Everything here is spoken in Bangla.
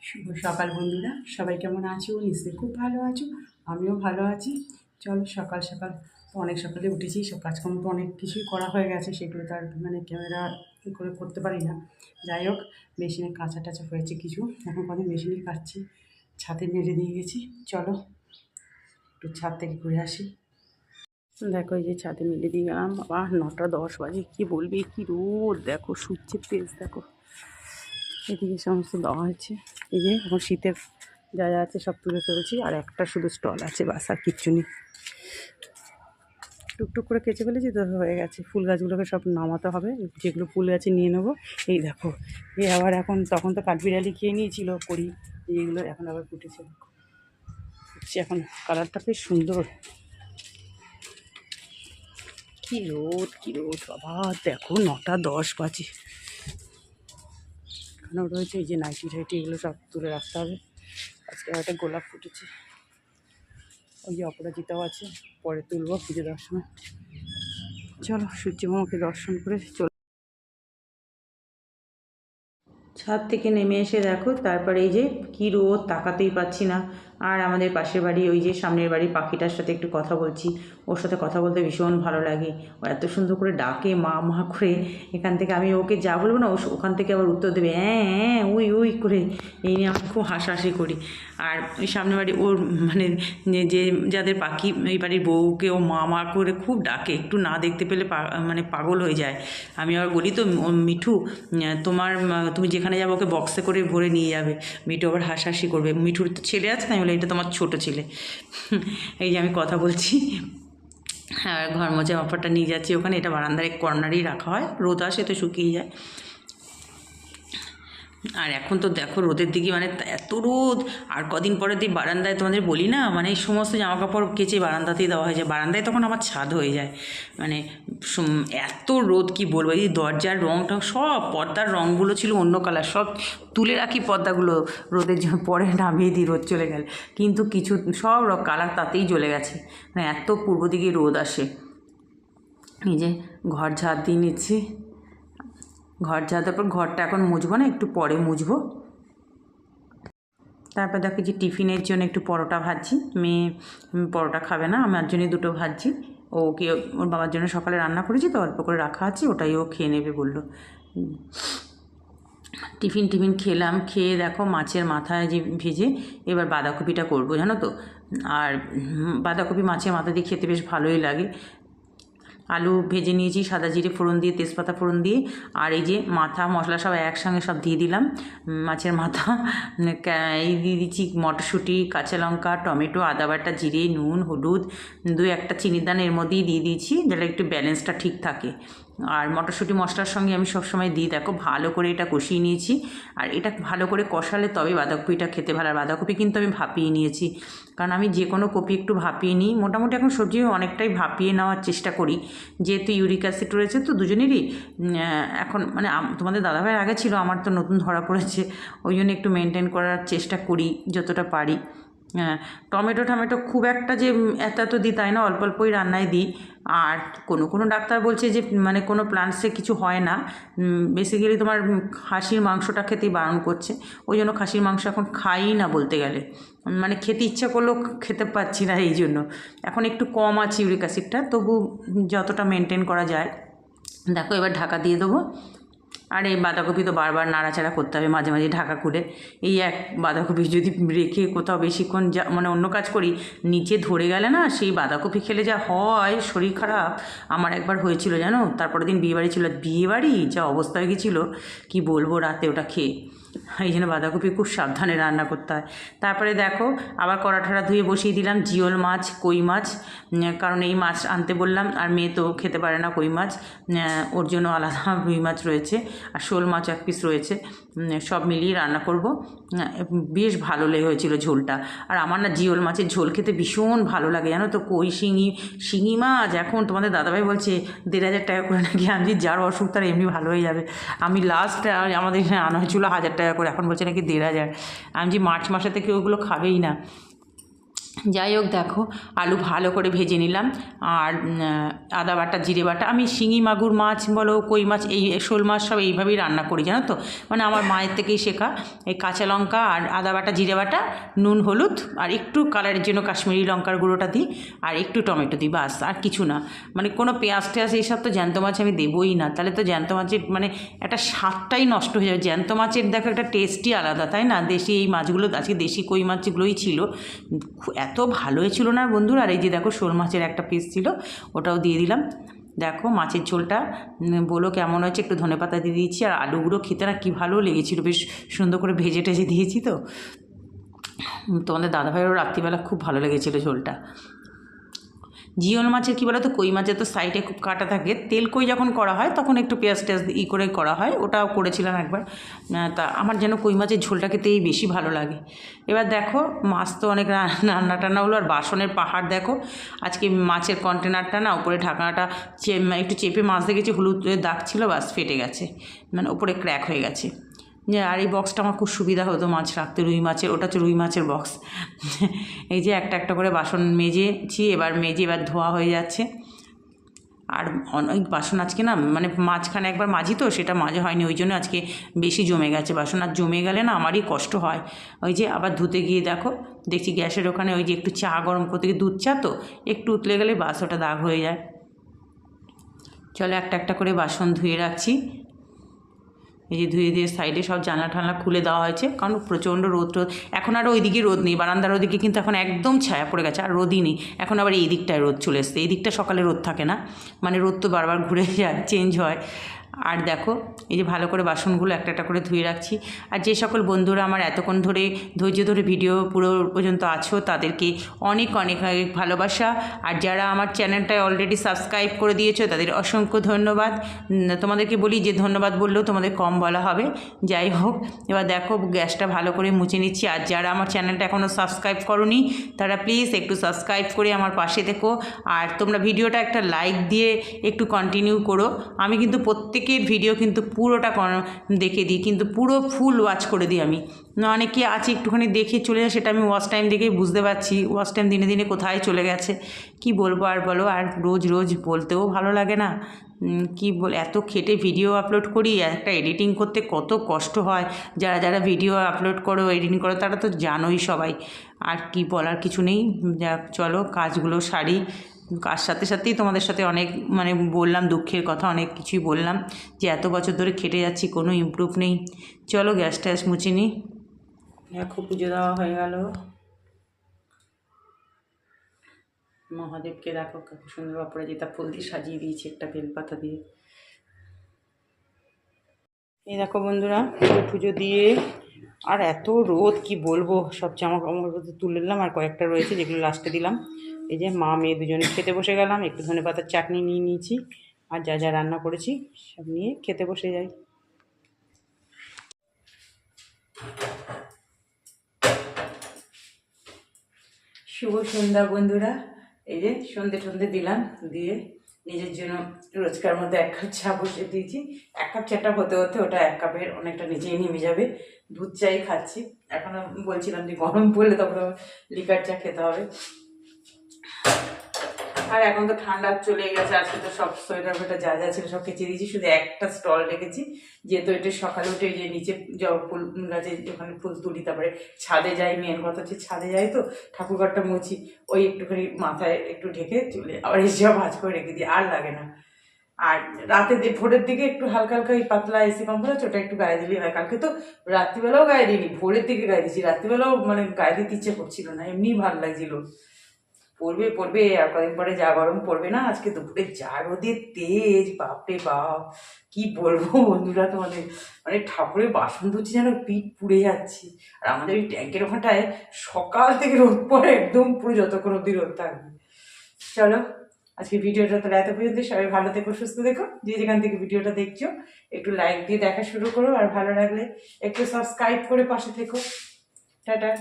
শুভ সকাল বন্ধুরা, সবাই কেমন আছো? নিশ্চয়ই খুব ভালো আছো। আমিও ভালো আছি। চলো সকাল সকাল তো অনেক সকালে উঠেছি, সব কাজকর্ম তো অনেক কিছুই করা হয়ে গেছে, সেগুলো তো আর ক্যামেরা করে করতে পারি না। যাই হোক, মেশিনে কাঁচা টাচা হয়েছে কিছু, এখন কদিন মেশিনে কাটছি, ছাদে মেলে দিয়ে গেছি। চলো একটু ছাদ থেকে ঘুরে আসি। দেখো এই যে ছাদে মেলে দিয়ে গেলাম, বাবা 9:10 বাজে, কি বলবি কি রোদ, দেখো সূর্যের তেজ দেখো। এদিকে সমস্ত দেওয়া হয়েছে, এই যে এখন শীতের যা যা আছে সব তুলে ফেলছি, আর একটা শুধু স্টল আছে, বাস আর কিচ্ছু নেই। টুকটুক করে কেচে ফেলেছি তো, হয়ে গেছে। ফুল গাছগুলোকে সব নামাতে হবে, যেগুলো ফুল গাছে নিয়ে নেবো। এই দেখো, এই আবার এখন, তখন তো কাঠবিড়ালি খেয়ে নিয়েছিল করি, এইগুলো এখন আবার ফুটেছে। এখন কালারটা বেশ সুন্দর। কী রোদ কী রোদ বাবা, দেখো 9:10 বাজে, এখানেও রয়েছে এই যে নাইটি টাইটি, এগুলো সব তুলে রাখতে হবে। আজকে একটা গোলাপ ফুটেছে, ওই যে অপরাজিতাও আছে, পরে তুলবো পুজো দেওয়ার সময়। চলো সূর্য মামাকে দর্শন করে চলো। ছাদ থেকে নেমে এসে দেখো, তারপরে এই যে কী রোদ, তাকাতেই পাচ্ছি না। আর আমাদের পাশের বাড়ি, ওই যে সামনের বাড়ির পাখিটার সাথে একটু কথা বলছি। ওর সাথে কথা বলতে ভীষণ ভালো লাগে, ও এত সুন্দর করে ডাকে মা মা করে। এখান থেকে আমি ওকে যা বলবো না, ও ওখান থেকে আবার উত্তর দেবে হ্যাঁ হ্যাঁ উই উই করে। এই নিয়ে আমি খুব হাসাহাসি করি। আর ওই সামনের বাড়ি ওর মানে যে যাদের পাখি, এই বাড়ির বউকে ও মা মা করে খুব ডাকে, একটু না দেখতে পেলে মানে পাগল হয়ে যায়। আমি আবার বলি তো, মিঠু তুমি যেখানে যাবে ওকে বক্সে করে ভরে নিয়ে যাবে। মিঠু আবার হাসাহাসি করবে, মিঠুর তো ছেলে আছে না, আমি বলি এটা তোমার ছোটো ছেলে। এই যে আমি কথা বলছি, হ্যাঁ ঘর মোছা ব্যাপারটা নিয়ে যাচ্ছি ওখানে, এটা বারান্দার এক কর্নারেই রাখা হয়, রোদ আসে তো শুকিয়ে যায়। আর এখন তো দেখো রোদের দিকে মানে এত রোদ। আর কদিন পরে দিয়ে বারান্দায়, তোমাদের বলি না, মানে এই সমস্ত জামা কাপড় কেচে বারান্দাতেই দেওয়া হয়ে যায়, বারান্দায় তখন আমার ছাদ হয়ে যায়। মানে এত রোদ কি বলবো, এই দরজার রঙটা, সব পর্দার রঙগুলো ছিল অন্য কালার, সব তুলে রাখি পর্দাগুলো, রোদের জন্য পরে নামিয়ে দিই, রোদ চলে গেল। কিন্তু কিছু সব কালার তাতেই জ্বলে গেছে, মানে এত পূর্ব দিকে রোদ আসে। নিজে ঘর ঝাড় দিয়ে নিচ্ছি, ঘর ঝাড়ার পর ঘরটা এখন মুছবো না, একটু পরে মুছবো। তারপর দেখো যে টিফিনের জন্য একটু পরোটা ভাজছি, মেয়ে পরোটা খাবে না, আমার জন্য দুটো ভাজছি। ওকে ওর বাবার জন্য সকালে রান্না করেছি তো, অল্প করে রাখা আছে, ওটাই ও খেয়ে নেবে বললো। টিফিন খেলাম, খেয়ে দেখো মাছের মাথায় যে ভেজে এবার বাঁধাকপিটা করবো জানো তো। আর বাঁধাকপি মাছের মাথা দিয়ে খেতে বেশ ভালোই লাগে। আলু ভেজে নিয়েছি সাদা জিরে ফোড়ন দিয়ে, তেজপাতা ফোড়ন দিয়ে, আর এই যে মাথা মশলা সব একসঙ্গে সব দিয়ে দিলাম। মাছের মাথা এই দিয়ে দিচ্ছি মটরশুঁটি, কাঁচা লঙ্কা, টমেটো, আদা বাটা, জিরে, নুন, হলুদ, 2-1টা চিনির দানা এর মধ্যেই দিয়ে দিয়েছি, যাতে একটু ব্যালেন্সটা ঠিক থাকে। আর মটরশুঁটি মশলার সঙ্গে আমি সবসময় দিই, দেখো ভালো করে এটা কষিয়ে নিয়েছি। আর এটা ভালো করে কষালে তবে বাঁধাকপিটা খেতে ভালো। আর বাঁধাকপি কিন্তু আমি ভাপিয়ে নিয়েছি, কারণ আমি যে কোনো কপি একটু ভাপিয়ে নিই, মোটামুটি এখন সবজি অনেকটাই ভাপিয়ে নেওয়ার চেষ্টা করি, যেহেতু ইউরিক অ্যাসিড রয়েছে তো দুজনেরই। এখন মানে তোমাদের দাদাভাইয়ের আগে ছিল, আমার তো নতুন ধরা পড়েছে, ওই জন্য একটু মেনটেন করার চেষ্টা করি যতটা পারি। টমেটো খুব একটা যে এত দিই তাই না, অল্প অল্পই রান্নায় দিই। আর কোনো ডাক্তার বলছে যে মানে কোনো প্লান্টসে কিছু হয় না, বেসিক্যালি তোমার খাসির মাংসটা খেতেই বারণ করছে, ওই জন্য খাসির মাংস এখন খাই না বলতে গেলে, মানে খেতে ইচ্ছা করলেও খেতে পাচ্ছি না, এই জন্য এখন একটু কম আছে ইউরিক অ্যাসিডটা, তবু যতটা মেনটেন করা যায়। দেখো এবার ঢাকা দিয়ে দেবো। আর এই বাঁধাকপি তো বারবার নাড়াচাড়া করতে হবে, মাঝে মাঝে ঢাকা খুলে। এই এক বাঁধাকপি যদি রেখে কোথাও বেশিক্ষণ যা মানে অন্য কাজ করি, নিচে ধরে গেলে না, সেই বাঁধাকপি খেলে যা হয় শরীর খারাপ। আমার একবার হয়েছিল জানো, তারপরের দিন বিয়েবাড়ি ছিল, বিয়েবাড়ি যা অবস্থা হয়ে গেছিলো কি বলবো, রাতে ওটা খেয়ে। এই জন্য বাঁধাকপি খুব সাবধানে রান্না করতে হয়। তারপরে দেখো আবার কড়াঠড়া ধুয়ে বসিয়ে দিলাম জিওল মাছ, কই মাছ, কারণ এই মাছ আনতে বললাম, আর মেয়ে তো খেতে পারে না কই মাছ, ওর জন্য আলাদা রুই মাছ রয়েছে, আর শোল মাছ 1 পিস রয়েছে, সব মিলিয়ে রান্না করব। বেশ ভালো হয়েছিল ঝোলটা। আর আমার না জিওল মাছের ঝোল খেতে ভীষণ ভালো লাগে জানো তো। কই শিঙি মাছ এখন তোমাদের দাদাভাই বলছে 1,500 টাকা করে নাকি, আমি যার অসুখ তার এমনি ভালো হয়ে যাবে। আমি লাস্ট আমাদের এখানে আনা হয়েছিল 1,000 টাকা করে, এখন বলছে নাকি 1,500। আমি যে মার্চ মাসে থেকে ওগুলো খাবেই না। যাই হোক দেখো আলু ভালো করে ভেজে নিলাম। আর আদা বাটা জিরে বাটা, আমি শিঙি মাগুর মাছ বলো কই মাছ এই শোল মাছ সব এইভাবেই রান্না করি জানো তো, মানে আমার মায়ের থেকেই শেখা। এই কাঁচা লঙ্কা আর আদা বাটা জিরে বাটা, নুন হলুদ আর একটু কালারের জন্য কাশ্মীরি লঙ্কার গুঁড়োটা দিই, আর একটু টমেটো দিই, বাস আর কিছু না। মানে কোনো পেঁয়াজ টেয়াজ এইসব তো জ্যান্ত মাছ আমি দেবই না, তাহলে তো জ্যান্ত মাছের মানে একটা স্বাদটাই নষ্ট হয়ে যাবে। জ্যান্ত মাছের দেখো একটা টেস্টই আলাদা, তাই না? দেশি এই মাছগুলো, আজকে দেশি কই মাছগুলোই ছিল, এত ভালোই ছিল না বন্ধুরা। আর এই যে দেখো শোল মাছের একটা পিস ছিল, ওটাও দিয়ে দিলাম। দেখো মাছের ঝোলটা বলো কেমন হয়েছে, একটু ধনেপাতা দিয়ে দিয়েছি। আর আলুগুলো খেতে না কী ভালো লেগেছিলো, বেশ সুন্দর করে ভেজে টেজে দিয়েছি তো। তোমাদের দাদাভাইয়েরও রাত্রিবেলা খুব ভালো লেগেছিলো ঝোলটা। জিওল মাছের কী বলো তো, কই মাছের তো সাইডে খুব কাটা থাকে, তেল কই যখন করা হয় তখন একটু পেঁয়াজ টেয়াজ করে করা হয়, ওটাও করেছিলাম একবার। তা আমার যেন কই মাছের ঝোলটা খেতেই বেশি ভালো লাগে। এবার দেখো মাছ তো অনেক রান্না টান্না হলো, আর বাসনের পাহাড় দেখো। আজকে মাছের কন্টেনারটা না উপরে ঢাকনাটা একটু চেপে মাছ দেখেছি, হলুদ দাগ ছিল, বাস ফেটে গেছে, মানে ওপরে ক্র্যাক হয়ে গেছে। যে আর এই বক্সটা আমার খুব সুবিধা হতো মাছ রাখতে, রুই মাছের, ওটা হচ্ছে রুই মাছের বক্স। এই যে একটা একটা করে বাসন মেজেছি, এবার ধোয়া হয়ে যাচ্ছে। আর অনেক বাসন আজকে না, মানে মাঝখানে একবার মাজি তো, সেটা মাজা হয়নি, ওই জন্য আজকে বেশি জমে গেছে বাসন। আর জমে গেলে না আমারই কষ্ট হয়। ওই যে আবার ধুতে গিয়ে দেখো দেখছি গ্যাসের ওখানে ওই যে একটু চা গরম করতে গিয়ে, দুধ চা তো একটু উতলে গেলে বাস ওটা দাগ হয়ে যায়। চলো একটা একটা করে বাসন ধুয়ে রাখছি। এই যে ধুয়ে দিয়ে সাইডে সব জানলা ঠানলা খুলে দেওয়া হয়েছে, কারণ প্রচণ্ড রোদ টোদ। এখন আরও ওইদিকে রোদ নেই, বারান্দার ওদিকে কিন্তু এখন একদম ছায়া পড়ে গেছে, আর রোদই নেই এখন। আবার এই দিকটায় রোদ চলে এসছে, এই দিকটা সকালে রোদ থাকে না, মানে রোদ তো বারবার ঘুরে যায়, চেঞ্জ হয়। আর দেখো এই যে ভালো করে বাসনগুলো একটা একটা করে ধুয়ে রাখছি। আর যে সকল বন্ধুরা আমার এতক্ষণ ধরে ধৈর্য ধরে ভিডিও পুরো পর্যন্ত আছো, তাদেরকে অনেক অনেক ভালোবাসা। আর যারা আমার চ্যানেলটায় অলরেডি সাবস্ক্রাইব করে দিয়েছো, তাদের অসংখ্য ধন্যবাদ। তোমাদেরকে বলি যে ধন্যবাদ বললেও তোমাদের কম বলা হবে। যাই হোক, এবার দেখো গ্যাসটা ভালো করে মুছে নিচ্ছি। আর যারা আমার চ্যানেলটা এখনও সাবস্ক্রাইব করোনি, তারা প্লিজ একটু সাবস্ক্রাইব করে আমার পাশে থেকো। আর তোমরা ভিডিওটা একটা লাইক দিয়ে একটু কন্টিনিউ করো। আমি কিন্তু প্রত্যেকের ভিডিও কিন্তু পুরোটা দেখে দিই, কিন্তু পুরো ফুল ওয়াচ করে দিই আমি। অনেকে আছে একটুখানি দেখে চলে যায়, সেটা আমি ওয়াচ টাইম দেখেই বুঝতে পারছি ওয়াচ টাইম দিনে দিনে কোথায় চলে গেছে। কি বলবো আর বলো, আর রোজ রোজ বলতেও ভালো লাগে না। কি বল, এত খেটে ভিডিও আপলোড করি, একটা এডিটিং করতে কত কষ্ট হয়। যারা যারা ভিডিও আপলোড করো, এডিটিং করো, তারা তো জানোই সবাই। আর কি বলার কিছু নেই, যা চলো কাজগুলো সারি। কার সাথে সাথেই তোমাদের সাথে অনেক মানে বললাম দুঃখের কথা, অনেক কিছুই বললাম, যে এত বছর ধরে খেটে যাচ্ছি, কোনো ইমপ্রুভ নেই। চলো গ্যাস ট্যাস মুছে নিই। দেখো পুজো দেওয়া হয়ে গেল। মহাদেবকে দেখো কত সুন্দর অপরাজিতা ফুল দিয়ে সাজিয়ে দিয়েছি, একটা বেলপাতা দিয়ে। এই দেখো বন্ধুরা পুজো দিয়ে, আর এত রোদ কি বলবো, সব জামা কাপড় তুলে নিলাম, আর কয়েকটা রয়েছে যেগুলো লাস্টে দিলাম। এই যে মা মেয়ে দুজনে খেতে বসে গেলাম, একটু ধনেপাতার চাটনি নিয়ে নিয়েছি, আর যা যা রান্না করেছি সব নিয়ে খেতে বসে যাই। শুভ সন্ধ্যা বন্ধুরা। এই যে সন্ধে দিলাম, দিয়ে নিজের জন্য রোজকার মধ্যে 1 কাপ চা বসে দিয়েছি। 1 কাপ চাটা হতে হতে ওটা 1 কাপের অনেকটা নিচেই নেমে যাবে। দুধ চাই খাচ্ছি, এখন বলছিলাম যে গরম পড়লে তখন লিকার চা খেতে হবে। আর এখন তো ঠান্ডা চলে গেছে, আজকে তো সব সোয়েটার ফোয়েটার যা যা ছিল সব কেচে দিয়েছি, শুধু একটা স্টল রেখেছি, যেহেতু এটা সকালে উঠে যে নিচে ফুল গাছে ওখানে ফুল তুলি, তারপরে ছাদে যাই, মেন কথা হচ্ছে ছাদে যাই তো ঠাকুরঘরটা মুছি, ওই একটুখানি মাথায় একটু ঢেকে চলে আবার এসে ভাজ করে রেখে দিই, আর লাগে না। আর রাতে ভোরের দিকে একটু হালকা হালকা এই পাতলা এসি কম্বল আছে, ওটা একটু গায়ে দিলেই হয়। কালকে তো রাত্রিবেলাও গায়ে দিইনি, ভোরের দিকে গায়ে দিচ্ছি, রাত্রিবেলাও মানে গায়ে দিতে ইচ্ছে করছিল না, এমনিই ভালো লাগছিল। পড়বে আর কদিন পরে যা গরম পড়বে না, আজকে দুপুরে যা রোদের তেজ, বাপরে বাপ কি বলবো বন্ধুরা তোমাদের, মানে ঠাকুরের বাসন ধুচ্ছি যেন পিঠ পুড়ে যাচ্ছি। আর আমাদের ওই ট্যাঙ্কের ওখানটায় সকাল থেকে রোদ পড়ে একদম পুরো যতক্ষণ অব্দি রোদ থাকবে। চলো আজকে ভিডিওটা তাহলে এত পর্যন্ত, সবাই ভালো থেকো, সুস্থ থেকো। যে যেখান থেকে ভিডিওটা দেখছো একটু লাইক দিয়ে দেখা শুরু করো, আর ভালো লাগলে একটু সাবস্ক্রাইব করে পাশে থেকো। টাটা।